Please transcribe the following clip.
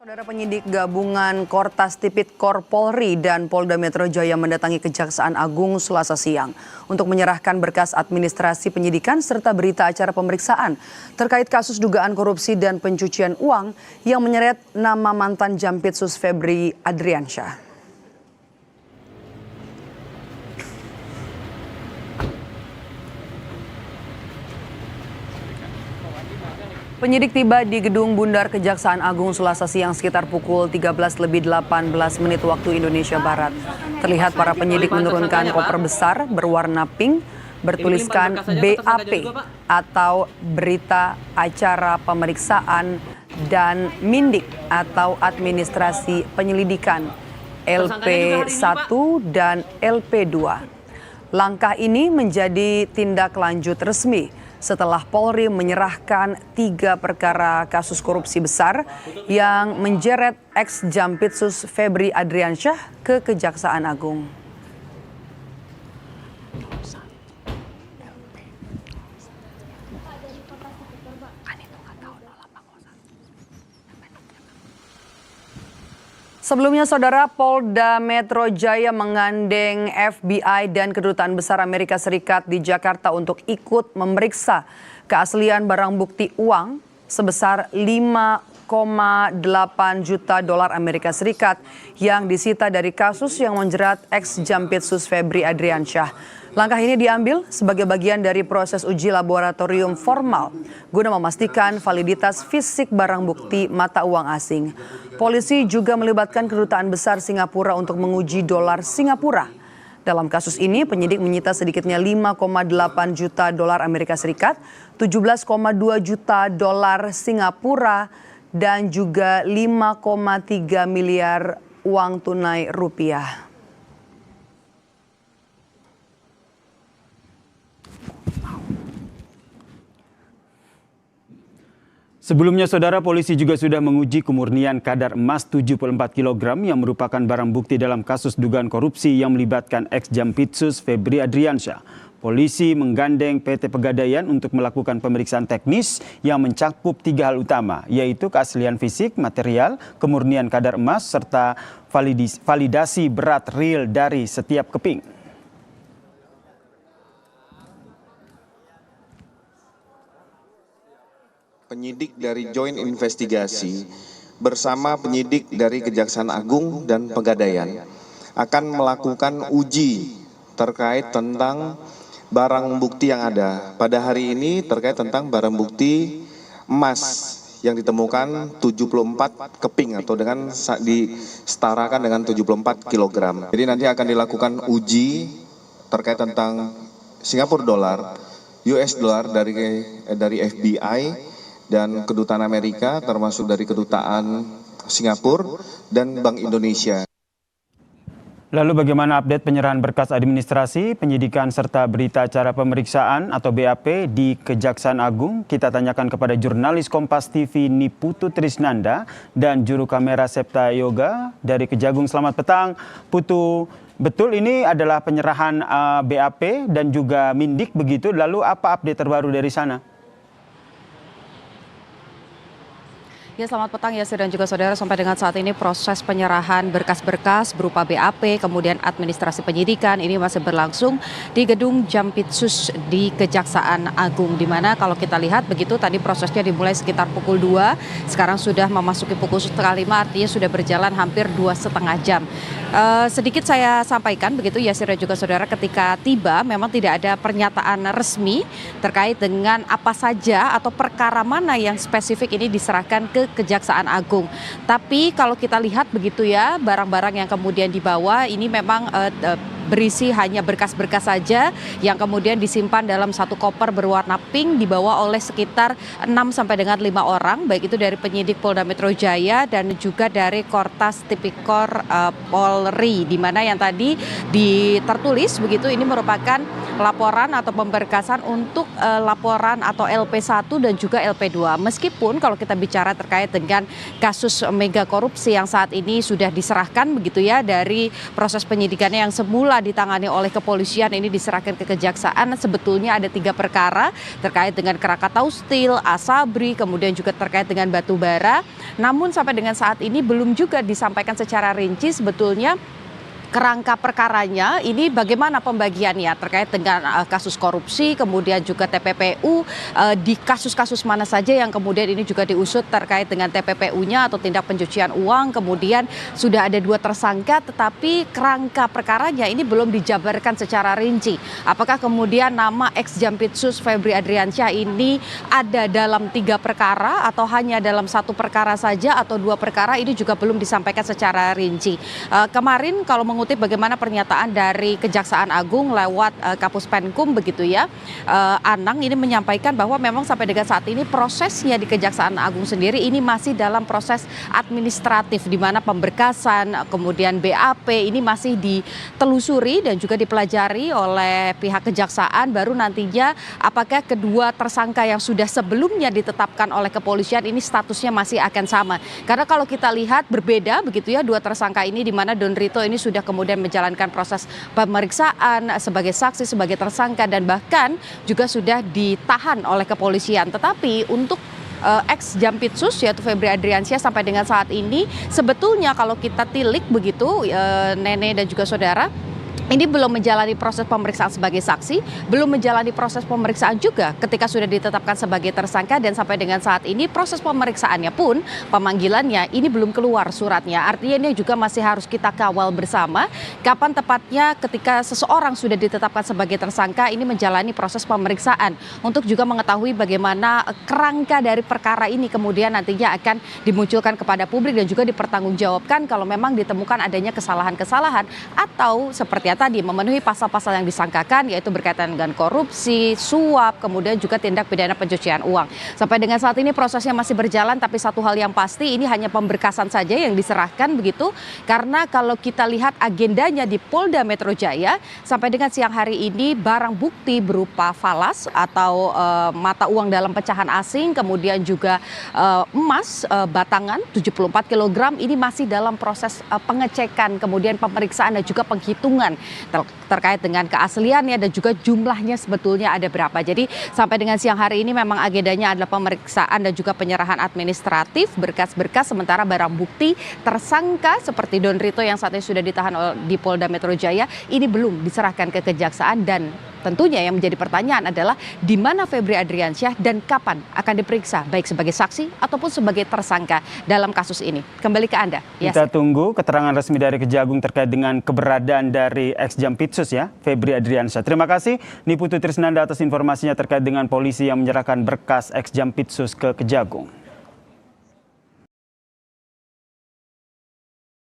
Saudara penyidik gabungan Kortas Tipikor Polri dan Polda Metro Jaya mendatangi Kejaksaan Agung Selasa siang untuk menyerahkan berkas administrasi penyidikan serta berita acara pemeriksaan terkait kasus dugaan korupsi dan pencucian uang yang menyeret nama mantan Jampitsus Febri Adriansyah. Penyidik tiba di Gedung Bundar Kejaksaan Agung Selasa siang sekitar pukul 13:18 waktu Indonesia Barat. Terlihat para penyidik menurunkan koper besar berwarna pink bertuliskan BAP atau Berita Acara Pemeriksaan dan Mindik atau Administrasi Penyelidikan LP1 dan LP2. Langkah ini menjadi tindak lanjut resmi setelah Polri menyerahkan 3 perkara kasus korupsi besar yang menjeret ex-Jampitsus Febri Adriansyah ke Kejaksaan Agung. Sebelumnya, Saudara, Polda Metro Jaya menggandeng FBI dan Kedutaan Besar Amerika Serikat di Jakarta untuk ikut memeriksa keaslian barang bukti uang sebesar 5,8 juta dolar Amerika Serikat yang disita dari kasus yang menjerat ex-Jampitsus Febri Adriansyah. Langkah ini diambil sebagai bagian dari proses uji laboratorium formal guna memastikan validitas fisik barang bukti mata uang asing. Polisi juga melibatkan Kedutaan Besar Singapura untuk menguji dolar Singapura. Dalam kasus ini, penyidik menyita sedikitnya 5,8 juta dolar Amerika Serikat, 17,2 juta dolar Singapura, dan juga 5,3 miliar uang tunai rupiah. Sebelumnya, Saudara, polisi juga sudah menguji kemurnian kadar emas 74 kg yang merupakan barang bukti dalam kasus dugaan korupsi yang melibatkan ex-Jampitsus Febri Adriansyah. Polisi menggandeng PT Pegadaian untuk melakukan pemeriksaan teknis yang mencakup 3 hal utama, yaitu keaslian fisik, material, kemurnian kadar emas, serta validasi berat real dari setiap keping. Penyidik dari Joint Investigasi bersama penyidik dari Kejaksaan Agung dan Pegadaian akan melakukan uji terkait tentang barang bukti yang ada. Pada hari ini terkait tentang barang bukti emas yang ditemukan 74 keping atau dengan disetarakan dengan 74 kg. Jadi nanti akan dilakukan uji terkait tentang Singapura dolar, US dollar dari FBI dan Kedutaan Amerika, termasuk dari Kedutaan Singapura dan Bank Indonesia. Lalu bagaimana update penyerahan berkas administrasi, penyidikan serta berita acara pemeriksaan atau BAP di Kejaksaan Agung? Kita tanyakan kepada jurnalis Kompas TV Niputu Trisnanda dan juru kamera Septa Yoga dari Kejagung. Selamat petang, Putu. Betul, ini adalah penyerahan BAP dan juga Mindik begitu. Lalu apa update terbaru dari sana? Ya, selamat petang ya, dan juga saudara. Sampai dengan saat ini proses penyerahan berkas-berkas berupa BAP, kemudian administrasi penyidikan ini masih berlangsung di Gedung Jampitsus di Kejaksaan Agung. Di mana kalau kita lihat begitu tadi prosesnya dimulai sekitar pukul 2, sekarang sudah memasuki pukul 4:30, artinya sudah berjalan hampir 2,5 jam. Sedikit saya sampaikan begitu ya, dan juga saudara, ketika tiba memang tidak ada pernyataan resmi terkait dengan apa saja atau perkara mana yang spesifik ini diserahkan ke Kejaksaan Agung. Tapi kalau kita lihat begitu ya, barang-barang yang kemudian dibawa ini memang berisi hanya berkas-berkas saja yang kemudian disimpan dalam satu koper berwarna pink, dibawa oleh sekitar 6 sampai dengan 5 orang, baik itu dari penyidik Polda Metro Jaya dan juga dari Kortas Tipikor Polri, di mana yang tadi tertulis begitu ini merupakan laporan atau pemberkasan untuk laporan atau LP1 dan juga LP2. Meskipun kalau kita bicara terkait dengan kasus mega korupsi yang saat ini sudah diserahkan begitu ya, dari proses penyidikannya yang semula ditangani oleh kepolisian ini diserahkan ke kejaksaan, sebetulnya ada 3 perkara terkait dengan Krakatau Steel, Asabri, kemudian juga terkait dengan batu bara. Namun sampai dengan saat ini belum juga disampaikan secara rinci sebetulnya kerangka perkaranya ini bagaimana pembagiannya terkait dengan kasus korupsi, kemudian juga TPPU, di kasus-kasus mana saja yang kemudian ini juga diusut terkait dengan TPPU-nya atau tindak pencucian uang. Kemudian sudah ada 2 tersangka, tetapi kerangka perkaranya ini belum dijabarkan secara rinci. Apakah kemudian nama ex Jampitsus Febri Adriansyah ini ada dalam 3 perkara atau hanya dalam 1 perkara saja atau 2 perkara, ini juga belum disampaikan secara rinci. Kemarin kalau mengutip bagaimana pernyataan dari Kejaksaan Agung lewat Kapus Penkum begitu ya, Anang ini menyampaikan bahwa memang sampai dengan saat ini prosesnya di Kejaksaan Agung sendiri ini masih dalam proses administratif, di mana pemberkasan kemudian BAP ini masih ditelusuri dan juga dipelajari oleh pihak kejaksaan. Baru nantinya apakah kedua tersangka yang sudah sebelumnya ditetapkan oleh kepolisian ini statusnya masih akan sama. Karena kalau kita lihat berbeda begitu ya 2 tersangka ini, di mana Don Rito ini sudah kemudian menjalankan proses pemeriksaan sebagai saksi, sebagai tersangka, dan bahkan juga sudah ditahan oleh kepolisian. Tetapi untuk ex Jampitsus yaitu Febri Adriansyah sampai dengan saat ini sebetulnya kalau kita tilik begitu Nene dan juga saudara, ini belum menjalani proses pemeriksaan sebagai saksi, belum menjalani proses pemeriksaan juga ketika sudah ditetapkan sebagai tersangka, dan sampai dengan saat ini proses pemeriksaannya pun, pemanggilannya ini belum keluar suratnya. Artinya ini juga masih harus kita kawal bersama kapan tepatnya ketika seseorang sudah ditetapkan sebagai tersangka ini menjalani proses pemeriksaan untuk juga mengetahui bagaimana kerangka dari perkara ini kemudian nantinya akan dimunculkan kepada publik dan juga dipertanggungjawabkan kalau memang ditemukan adanya kesalahan-kesalahan atau seperti tadi memenuhi pasal-pasal yang disangkakan, yaitu berkaitan dengan korupsi, suap, kemudian juga tindak pidana pencucian uang. Sampai dengan saat ini prosesnya masih berjalan, tapi satu hal yang pasti ini hanya pemberkasan saja yang diserahkan begitu, karena kalau kita lihat agendanya di Polda Metro Jaya sampai dengan siang hari ini barang bukti berupa falas atau mata uang dalam pecahan asing, kemudian juga emas batangan 74 kg ini masih dalam proses pengecekan, kemudian pemeriksaan dan juga penghitungan terkait dengan keasliannya dan juga jumlahnya sebetulnya ada berapa. Jadi sampai dengan siang hari ini memang agendanya adalah pemeriksaan dan juga penyerahan administratif berkas-berkas, sementara barang bukti tersangka seperti Don Rito yang saat ini sudah ditahan di Polda Metro Jaya ini belum diserahkan ke kejaksaan, dan tentunya yang menjadi pertanyaan adalah di mana Febri Adriansyah dan kapan akan diperiksa baik sebagai saksi ataupun sebagai tersangka dalam kasus ini. Kembali ke Anda. Kita tunggu keterangan resmi dari Kejagung terkait dengan keberadaan dari ex Jampitsus ya, Febri Adriansyah. Terima kasih Niputu Trisnanda atas informasinya terkait dengan polisi yang menyerahkan berkas ex Jampitsus ke Kejagung.